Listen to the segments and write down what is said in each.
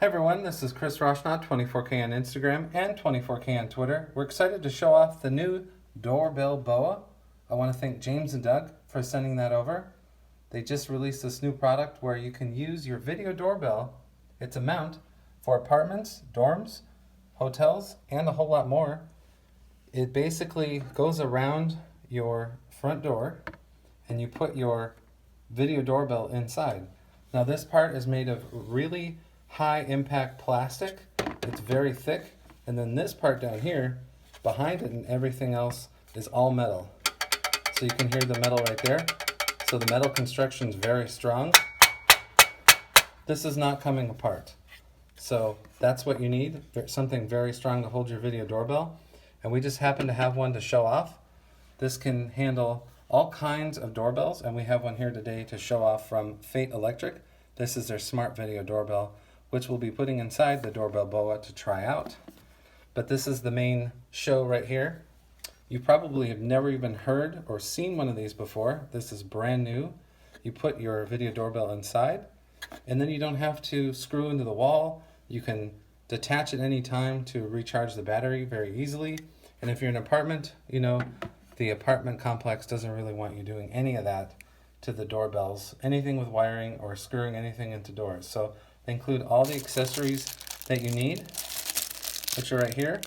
Hi everyone, this is Chris Roshnaw, 24K on Instagram and 24K on Twitter. We're excited to show off the new Doorbellboa. I want to thank James and Doug for sending that over. They just released this new product where you can use your video doorbell. It's a mount for apartments, dorms, hotels, and a whole lot more. It basically goes around your front door and you put your video doorbell inside. Now this part is made of really high impact plastic. It's very thick, and then this part down here behind it and everything else is all metal. So you can hear the metal right there. So the metal construction is very strong. This is not coming apart. So that's what you need, something very strong to hold your video doorbell. And we just happen to have one to show off. This can handle all kinds of doorbells, and we have one here today to show off from Fate Electric. This is their smart video doorbell, which we'll be putting inside the Doorbellboa to try out. But this is the main show right here. You probably have never even heard or seen one of these before. This is brand new. You put your video doorbell inside, and then you don't have to screw into the wall. You can detach at any time to recharge the battery very easily. And if you're in an apartment, you know, the apartment complex doesn't really want you doing any of that to the doorbells, anything with wiring or screwing anything into doors. So they include all the accessories that you need, which are right here.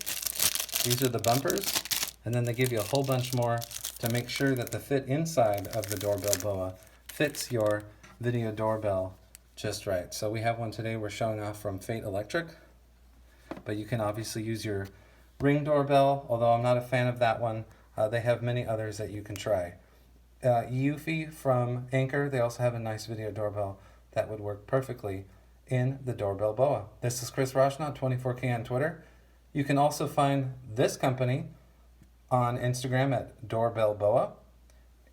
These are the bumpers, and then they give you a whole bunch more to make sure that the fit inside of the Doorbellboa fits your video doorbell just right. So we have one today we're showing off from Fate Electric, but you can obviously use your Ring doorbell, although I'm not a fan of that one. They have many others that you can try. Eufy from Anchor, they also have a nice video doorbell that would work perfectly in the Doorbellboa. This is Chris Roshnaw, 24K on Twitter. You can also find this company on Instagram at Doorbellboa.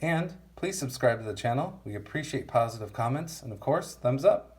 And please subscribe to the channel. We appreciate positive comments, and of course, thumbs up.